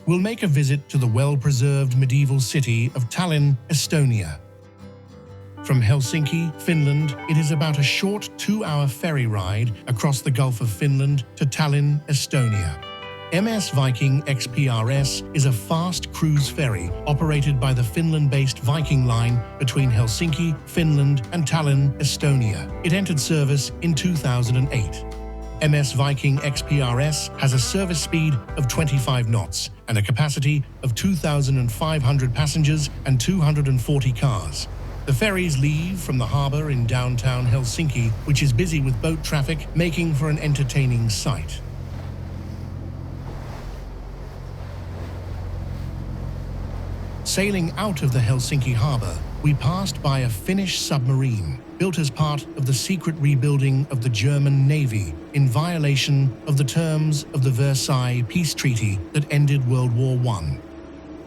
we'll make a visit to the well-preserved medieval city of Tallinn, Estonia. From Helsinki, Finland, it is about a short 2-hour ferry ride across the Gulf of Finland to Tallinn, Estonia. MS Viking XPRS is a fast cruise ferry operated by the Finland-based Viking Line between Helsinki, Finland, and Tallinn, Estonia. It entered service in 2008. MS Viking XPRS has a service speed of 25 knots and a capacity of 2,500 passengers and 240 cars. The ferries leave from the harbour in downtown Helsinki, which is busy with boat traffic, making for an entertaining sight. Sailing out of the Helsinki harbour, we passed by a Finnish submarine, built as part of the secret rebuilding of the German Navy in violation of the terms of the Versailles Peace Treaty that ended World War I.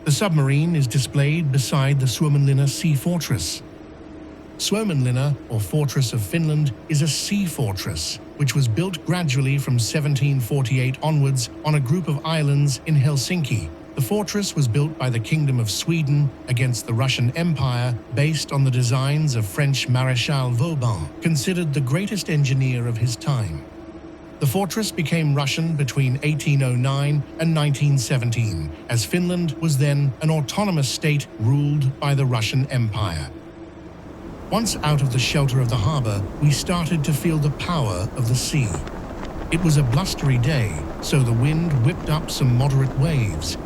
The submarine is displayed beside the Suomenlinna Sea Fortress. Suomenlinna, or Fortress of Finland, is a sea fortress which was built gradually from 1748 onwards on a group of islands in Helsinki. The fortress was built by the Kingdom of Sweden against the Russian Empire based on the designs of French Maréchal Vauban, considered the greatest engineer of his time. The fortress became Russian between 1809 and 1917, as Finland was then an autonomous state ruled by the Russian Empire. Once out of the shelter of the harbour, we started to feel the power of the sea. It was a blustery day, so the wind whipped up some moderate waves.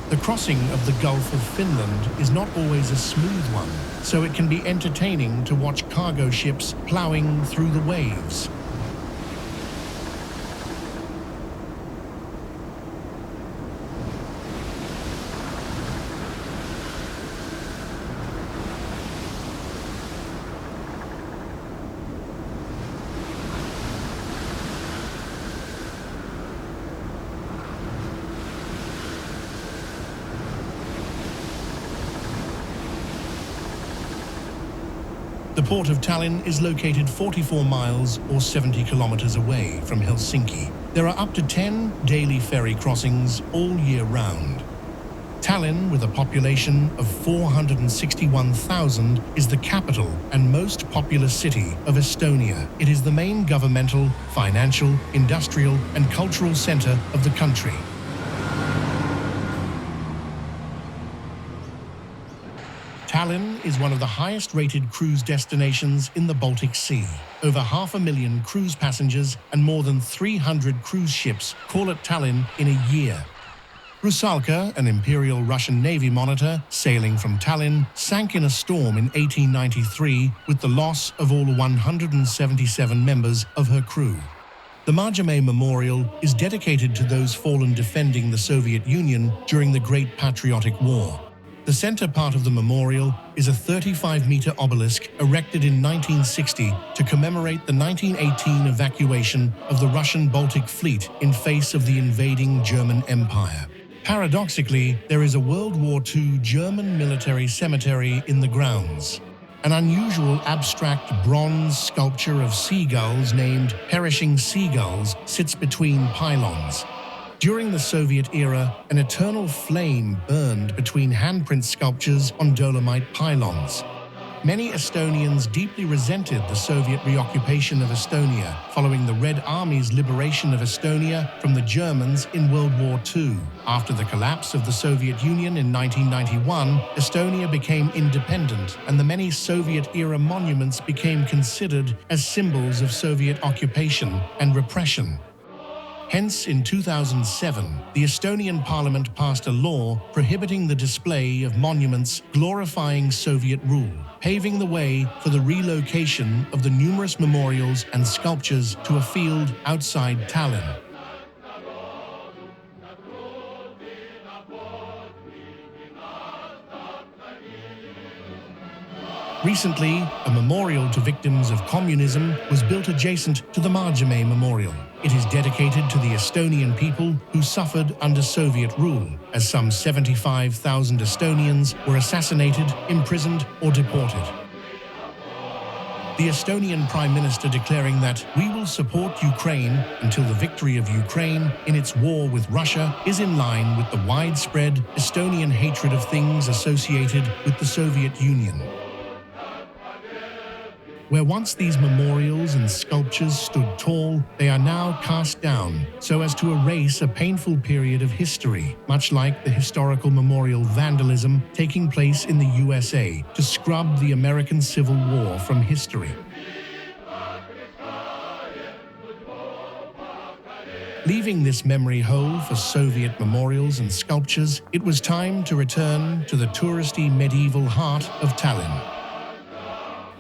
The crossing of the Gulf of Finland is not always a smooth one, so it can be entertaining to watch cargo ships ploughing through the waves. The port of Tallinn is located 44 miles or 70 kilometers away from Helsinki. There are up to 10 daily ferry crossings all year round. Tallinn, with a population of 461,000, is the capital and most populous city of Estonia. It is the main governmental, financial, industrial, and cultural center of the country. Tallinn is one of the highest-rated cruise destinations in the Baltic Sea. Over 500,000 cruise passengers and more than 300 cruise ships call at Tallinn in a year. Rusalka, an Imperial Russian Navy monitor sailing from Tallinn, sank in a storm in 1893 with the loss of all 177 members of her crew. The Marjame Memorial is dedicated to those fallen defending the Soviet Union during the Great Patriotic War. The center part of the memorial is a 35-meter obelisk erected in 1960 to commemorate the 1918 evacuation of the Russian Baltic Fleet in face of the invading German Empire. Paradoxically, there is a World War II German military cemetery in the grounds. An unusual abstract bronze sculpture of seagulls named Perishing Seagulls sits between pylons. During the Soviet era, an eternal flame burned between handprint sculptures on dolomite pylons. Many Estonians deeply resented the Soviet reoccupation of Estonia following the Red Army's liberation of Estonia from the Germans in World War II. After the collapse of the Soviet Union in 1991, Estonia became independent, and the many Soviet-era monuments became considered as symbols of Soviet occupation and repression. Hence, in 2007, the Estonian parliament passed a law prohibiting the display of monuments glorifying Soviet rule, paving the way for the relocation of the numerous memorials and sculptures to a field outside Tallinn. Recently, a memorial to victims of communism was built adjacent to the Marjame Memorial. It is dedicated to the Estonian people who suffered under Soviet rule, as some 75,000 Estonians were assassinated, imprisoned, or deported. The Estonian Prime Minister declaring that we will support Ukraine until the victory of Ukraine in its war with Russia is in line with the widespread Estonian hatred of things associated with the Soviet Union. Where once these memorials and sculptures stood tall, they are now cast down so as to erase a painful period of history, much like the historical memorial vandalism taking place in the USA to scrub the American Civil War from history. Leaving this memory hole for Soviet memorials and sculptures, it was time to return to the touristy medieval heart of Tallinn.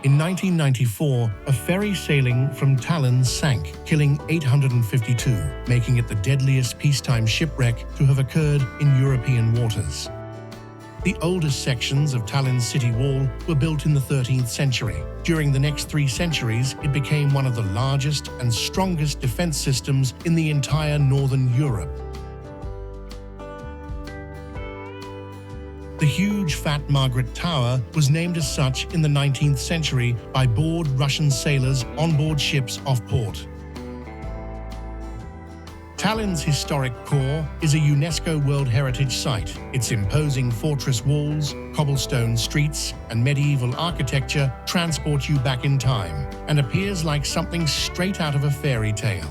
In 1994, a ferry sailing from Tallinn sank, killing 852, making it the deadliest peacetime shipwreck to have occurred in European waters. The oldest sections of Tallinn's city wall were built in the 13th century. During the next 3 centuries, it became one of the largest and strongest defense systems in the entire northern Europe. The huge Fat Margaret Tower was named as such in the 19th century by bored Russian sailors on board ships off port. Tallinn's historic core is a UNESCO World Heritage Site. Its imposing fortress walls, cobblestone streets, and medieval architecture transport you back in time and appears like something straight out of a fairy tale.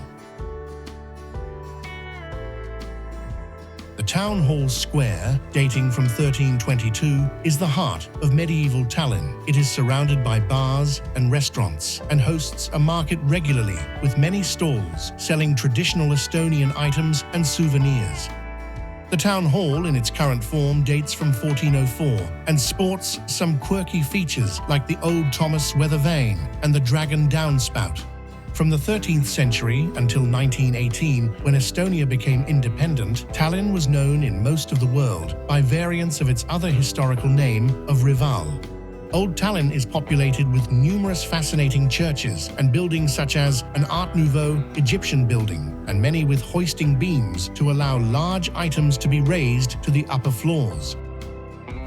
The Town Hall Square, dating from 1322, is the heart of medieval Tallinn. It is surrounded by bars and restaurants and hosts a market regularly with many stalls selling traditional Estonian items and souvenirs. The town hall in its current form dates from 1404 and sports some quirky features like the Old Thomas weather vane and the dragon downspout. From the 13th century until 1918, when Estonia became independent, Tallinn was known in most of the world by variants of its other historical name of Rival. Old Tallinn is populated with numerous fascinating churches and buildings such as an Art Nouveau Egyptian building, and many with hoisting beams to allow large items to be raised to the upper floors.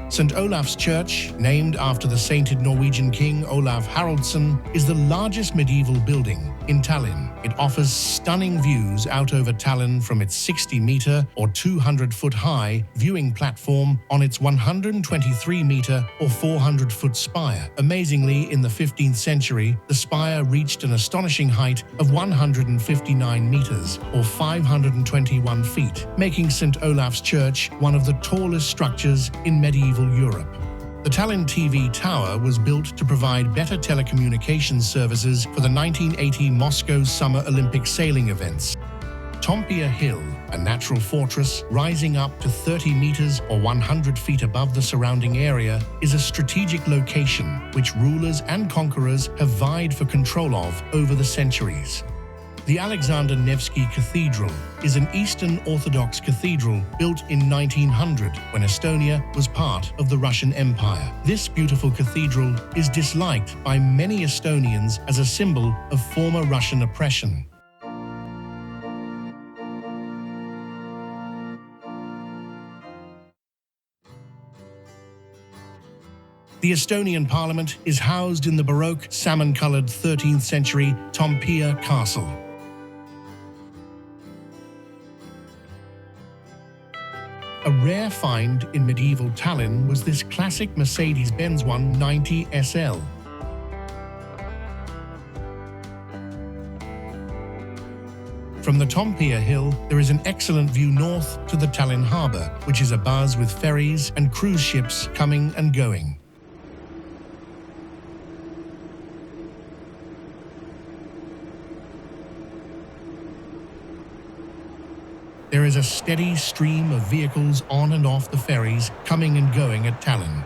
St. Olaf's Church, named after the sainted Norwegian king Olaf Haraldsson, is the largest medieval building in Tallinn. It offers stunning views out over Tallinn from its 60-meter or 200-foot-high viewing platform on its 123-meter or 400-foot spire. Amazingly, in the 15th century, the spire reached an astonishing height of 159 meters or 521 feet, making St. Olaf's Church one of the tallest structures in medieval Europe. The Tallinn TV Tower was built to provide better telecommunications services for the 1980 Moscow Summer Olympic sailing events. Toompea Hill, a natural fortress rising up to 30 meters or 100 feet above the surrounding area, is a strategic location which rulers and conquerors have vied for control of over the centuries. The Alexander Nevsky Cathedral is an Eastern Orthodox cathedral built in 1900 when Estonia was part of the Russian Empire. This beautiful cathedral is disliked by many Estonians as a symbol of former Russian oppression. The Estonian Parliament is housed in the Baroque, salmon-colored 13th century Toompea Castle. A rare find in medieval Tallinn was this classic Mercedes-Benz 190 SL. From the Toompea Hill, there is an excellent view north to the Tallinn harbour, which is abuzz with ferries and cruise ships coming and going. There is a steady stream of vehicles on and off the ferries coming and going at Tallinn.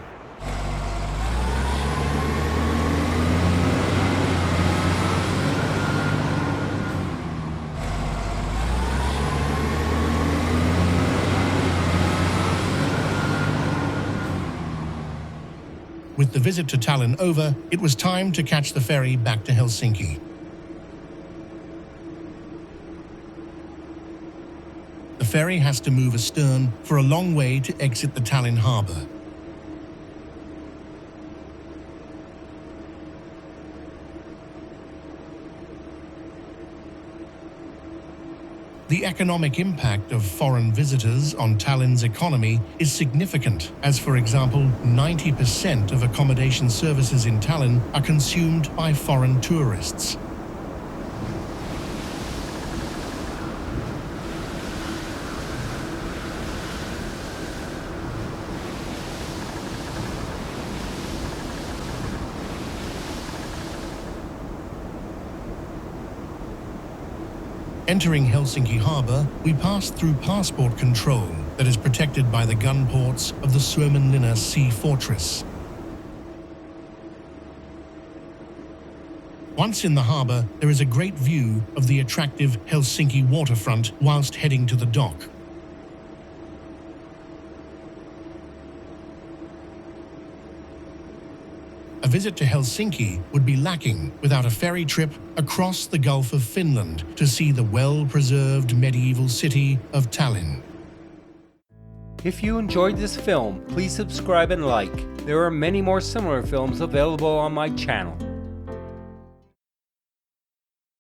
With the visit to Tallinn over, it was time to catch the ferry back to Helsinki. The ferry has to move astern for a long way to exit the Tallinn harbour. The economic impact of foreign visitors on Tallinn's economy is significant, as for example, 90% of accommodation services in Tallinn are consumed by foreign tourists. Entering Helsinki harbour, we pass through passport control that is protected by the gun ports of the Suomenlinna sea fortress. Once in the harbour, there is a great view of the attractive Helsinki waterfront whilst heading to the dock. A visit to Helsinki would be lacking without a ferry trip across the Gulf of Finland to see the well-preserved medieval city of Tallinn. If you enjoyed this film, please subscribe and like. There are many more similar films available on my channel.